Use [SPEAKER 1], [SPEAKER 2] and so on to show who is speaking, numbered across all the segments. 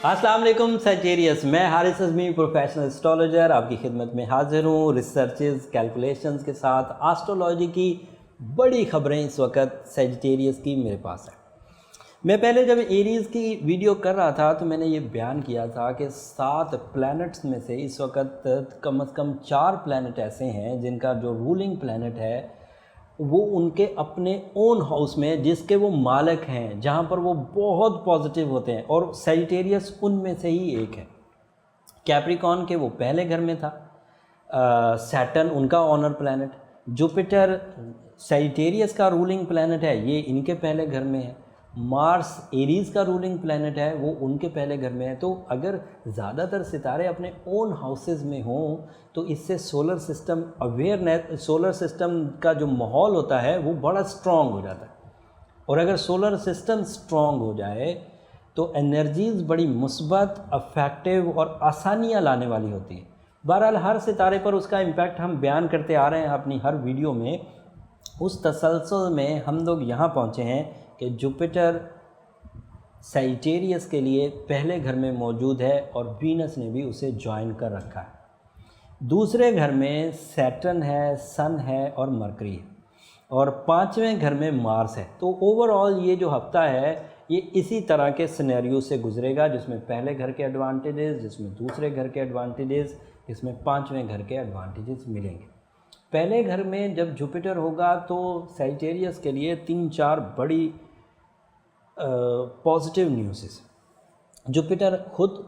[SPEAKER 1] अस्सलाम वालेकुम सैजिटेरियस, मैं हारिस अज़मी प्रोफेशनल एस्ट्रोलॉजर आपकी खिदमत में हाजिर हूँ रिसर्चेस कैलकुलेशंस के साथ। एस्ट्रोलॉजी की बड़ी ख़बरें इस वक्त सैजिटेरियस की मेरे पास है। मैं पहले जब एरीज़ की वीडियो कर रहा था तो मैंने ये बयान किया था कि 7 प्लैनेट्स में से इस वक्त कम से कम 4 प्लैनेट ऐसे हैं जिनका जो रूलिंग प्लैनेट है वो उनके अपने ओन हाउस में जिसके वो मालिक हैं, जहाँ पर वो बहुत पॉजिटिव होते हैं, और सैजिटेरियस उनमें से ही एक है। कैप्रिकॉर्न के वो पहले घर में था, सैटर्न उनका ऑनर प्लैनेट, जुपिटर सैजिटेरियस का रूलिंग प्लैनेट है, ये इनके पहले घर में है, मार्स एरीज़ का रूलिंग प्लैनेट है, वो उनके पहले घर में है। तो अगर ज़्यादातर सितारे अपने ओन हाउसेस में हों तो इससे solar system awareness, solar system का जो माहौल होता है वो बड़ा स्ट्रॉन्ग हो जाता है। और अगर सोलर सिस्टम स्ट्रॉन्ग हो जाए तो एनर्जीज़ बड़ी मुस्बत, अफेक्टिव और आसानियाँ लाने वाली होती हैं। बहरहाल हर सितारे पर उसका इम्पैक्ट हम बयान करते आ रहे हैं अपनी हर वीडियो में। उस तसलसल में हम लोग यहाँ पहुँचे हैं कि जुपिटर सैजिटेरियस के लिए पहले घर में मौजूद है और वीनस ने भी उसे ज्वाइन कर रखा है। दूसरे घर में सैटर्न है, सन है और मरकरी है, और 5वें घर में मार्स है। तो ओवरऑल ये जो हफ्ता है ये इसी तरह के सिनेरियो से गुजरेगा, जिसमें पहले घर के एडवांटेजेस, जिसमें दूसरे घर के एडवांटेजेस, जिसमें 5वें घर के एडवांटेजेस मिलेंगे। पहले घर में जब जुपिटर होगा तो सैजिटेरियस के लिए 3-4 बड़ी पॉजिटिव न्यूज़। जुपिटर खुद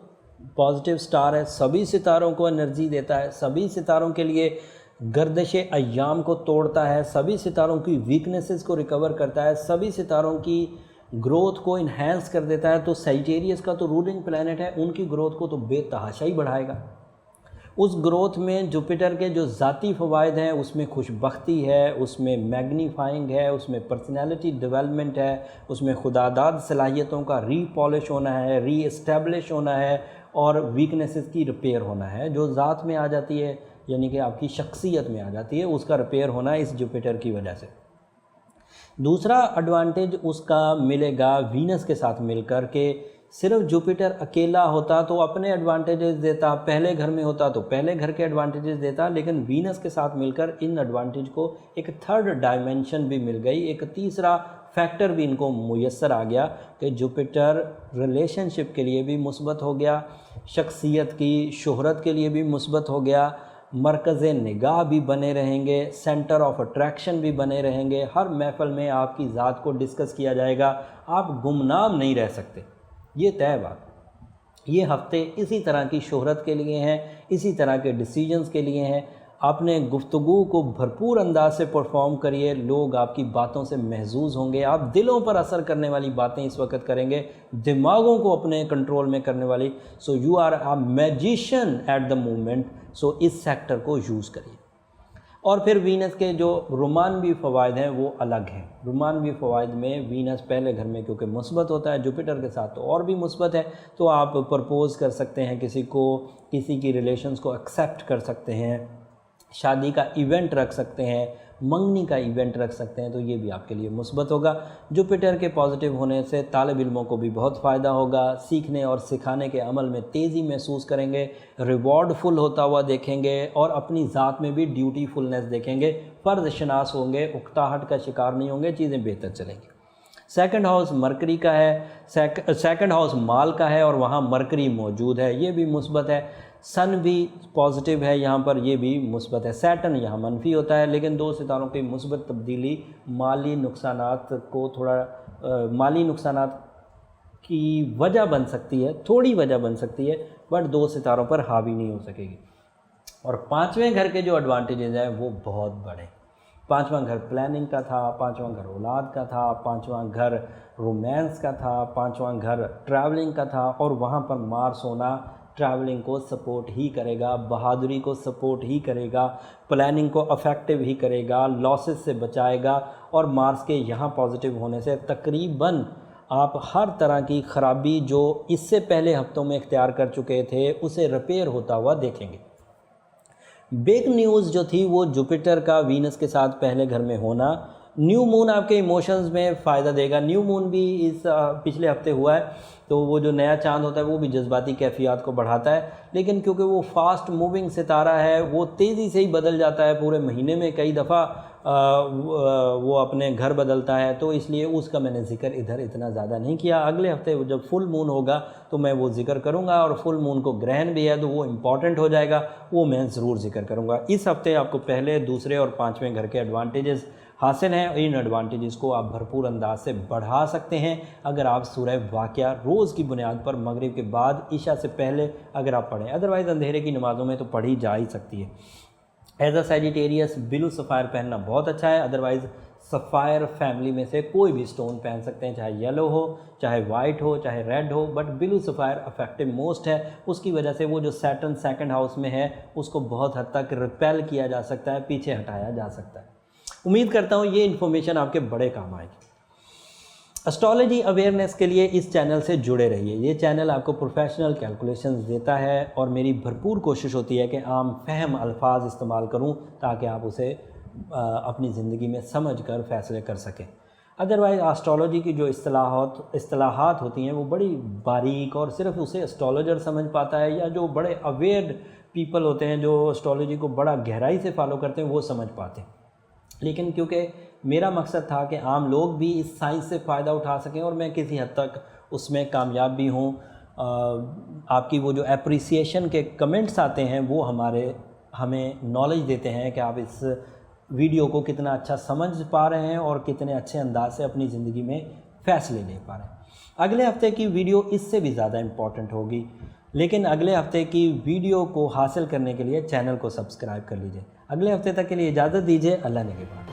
[SPEAKER 1] पॉजिटिव स्टार है, सभी सितारों को एनर्जी देता है, सभी सितारों के लिए गर्दिश अय्याम को तोड़ता है, सभी सितारों की वीकनेसेस को रिकवर करता है, सभी सितारों की ग्रोथ को इन्हेंस कर देता है। तो सैजिटेरियस का तो रूलिंग प्लैनेट है, उनकी ग्रोथ को तो बेतहाशा ही बढ़ाएगा। उस ग्रोथ में जुपिटर के जो ज़ाती फ़वाइद हैं उसमें खुशबख्ती है, उसमें मैग्नीफाइंग है, उसमें पर्सनैलिटी डेवलपमेंट है, उसमें खुदादाद सलाहियतों का रीपॉलिश होना है, री एस्टेब्लिश होना है, और वीकनेसेस की रिपेयर होना है जो ज़ात में आ जाती है, यानी कि आपकी शख्सियत में आ जाती है, उसका रिपेयर होना है इस जुपिटर की वजह से। दूसरा एडवांटेज उसका मिलेगा वीनस के साथ मिलकर के। सिर्फ जुपिटर अकेला होता तो अपने एडवांटेजेस देता, पहले घर में होता तो पहले घर के एडवांटेजेस देता, लेकिन वीनस के साथ मिलकर इन एडवांटेज को एक थर्ड डायमेंशन भी मिल गई, एक तीसरा फैक्टर भी इनको मुयस्सर आ गया कि जुपिटर रिलेशनशिप के लिए भी मुस्बत हो गया, शख्सियत की शोहरत के लिए भी मुस्बत हो गया, मरकज़ निगाह भी बने रहेंगे, सेंटर ऑफ अट्रैक्शन भी बने रहेंगे, हर महफिल में आपकी ज़ात को डिस्कस किया जाएगा, आप गुमनाम नहीं रह सकते, ये तय बात। ये हफ्ते इसी तरह की शोहरत के लिए हैं, इसी तरह के डिसीजंस के लिए हैं। आपने गुफ्तगू को भरपूर अंदाज से परफॉर्म करिए, लोग आपकी बातों से महजूज़ होंगे, आप दिलों पर असर करने वाली बातें इस वक्त करेंगे, दिमागों को अपने कंट्रोल में करने वाली। So you are a magician at the moment, so इस सेक्टर को यूज़ करिए। और फिर वीनस के जो रोमानवी फ़वाइद हैं वो अलग हैं। रोमानवी फ़वाइद में वीनस पहले घर में क्योंकि मुस्बत होता है, जुपिटर के साथ तो और भी मुस्बत है, तो आप प्रपोज़ कर सकते हैं किसी को, किसी की रिलेशंस को एक्सेप्ट कर सकते हैं, शादी का इवेंट रख सकते हैं, मंगनी का इवेंट रख सकते हैं, तो ये भी आपके लिए मुस्बत होगा। जुपिटर के पॉजिटिव होने से तालिब इल्मों को भी बहुत फ़ायदा होगा, सीखने और सिखाने के अमल में तेज़ी महसूस करेंगे, रिवॉर्ड फुल होता हुआ देखेंगे, और अपनी ज़ात में भी ड्यूटीफुलनेस देखेंगे, फ़र्ज शनास होंगे, उकताहट का शिकार नहीं होंगे, चीज़ें बेहतर चलेंगी। सेकंड हाउस मरकरी का है, सेकंड हाउस माल का है, और वहाँ मरकरी मौजूद है, ये भी मुस्बत है। सन भी पॉजिटिव है यहाँ पर, ये भी मुस्बत है। सैटर्न यहाँ मनफी होता है, लेकिन 2 सितारों की मुस्बत तब्दीली माली नुकसानात को थोड़ा माली नुकसानात की वजह बन सकती है, थोड़ी वजह बन सकती है, बट 2 सितारों पर हावी नहीं हो सकेगी। और 5वें घर के जो एडवांटेजेस हैं वो बहुत बड़े। 5वां घर प्लानिंग का था, 5वां घर औलाद का था, 5वां घर रोमांस का था, 5वां घर ट्रैवलिंग का था, और वहाँ पर मार्स होना ट्रैवलिंग को सपोर्ट ही करेगा, बहादुरी को सपोर्ट ही करेगा, प्लानिंग को अफेक्टिव ही करेगा, लॉसेस से बचाएगा। और मार्स के यहाँ पॉजिटिव होने से तकरीबन आप हर तरह की ख़राबी जो इससे पहले हफ्तों में इख्तियार कर चुके थे उसे रिपेयर होता हुआ देखेंगे। बिग न्यूज़ जो थी वो जुपिटर का वीनस के साथ पहले घर में होना, न्यू मून आपके इमोशंस में फ़ायदा देगा। न्यू मून भी इस पिछले हफ्ते हुआ है, तो वो जो नया चांद होता है वो भी जज्बाती कैफियत को बढ़ाता है, लेकिन क्योंकि वो फास्ट मूविंग सितारा है, वो तेज़ी से ही बदल जाता है, पूरे महीने में कई दफ़ा वो अपने घर बदलता है, तो इसलिए उसका मैंने ज़िक्र इधर इतना ज़्यादा नहीं किया। अगले हफ्ते जब फुल मून होगा तो मैं वो ज़िक्र करूँगा, और फुल मून को ग्रहण भी है तो वो इम्पॉर्टेंट हो जाएगा, वो मैं ज़रूर ज़िक्र करूँगा। इस हफ्ते आपको पहले, दूसरे और पाँचवें घर के एडवांटेजेस हासिल हैं। इन एडवांटेजेस को आप भरपूर अंदाज से बढ़ा सकते हैं अगर आप सूरह वाक़िया रोज़ की बुनियाद पर मगरिब के बाद ईशा से पहले अगर आप पढ़ें। अदरवाइज़ अंधेरे की नमाज़ों में तो पढ़ी जा ही सकती है। As a Sagittarius blue sapphire पहनना बहुत अच्छा है। अदरवाइज़ सफ़ायर फैमिली में से कोई भी स्टोन पहन सकते हैं, चाहे येलो हो, चाहे वाइट हो, चाहे रेड हो, but blue sapphire affective most है। उसकी वजह से वो जो सैटर्न सेकंड हाउस में है उसको बहुत हद तक रिपेल किया जा सकता है, पीछे हटाया जा सकता है। उम्मीद करता हूँ ये इन्फॉर्मेशन आपके बड़े काम आएगी। एस्ट्रोलॉजी अवेयरनेस के लिए इस चैनल से जुड़े रहिए। ये चैनल आपको प्रोफेशनल कैलकुलेशंस देता है, और मेरी भरपूर कोशिश होती है कि आम फहम अल्फाज इस्तेमाल करूँ ताकि आप उसे अपनी ज़िंदगी में समझ कर फ़ैसले कर सकें। अदरवाइज़ एस्ट्रोलॉजी की जो इस्तिलाहात होती हैं वो बड़ी बारीक, और सिर्फ उसे एस्ट्रोलॉजर समझ पाता है, या जो बड़े अवेयर्ड पीपल होते हैं जो एस्ट्रोलॉजी को बड़ा गहराई से फॉलो करते हैं वो समझ पाते हैं। लेकिन क्योंकि मेरा मकसद था कि आम लोग भी इस साइंस से फ़ायदा उठा सकें, और मैं किसी हद तक उसमें कामयाब भी हूँ। आपकी वो जो एप्रिसिएशन के कमेंट्स आते हैं वो हमें नॉलेज देते हैं कि आप इस वीडियो को कितना अच्छा समझ पा रहे हैं और कितने अच्छे अंदाज से अपनी ज़िंदगी में फ़ैसले ले पा रहे हैं। अगले हफ्ते की वीडियो इससे भी ज़्यादा इम्पॉर्टेंट होगी, लेकिन अगले हफ्ते की वीडियो को हासिल करने के लिए चैनल को सब्सक्राइब कर लीजिए। अगले हफ्ते तक के लिए इजाज़त दीजिए। अल्लाह ने के बाद।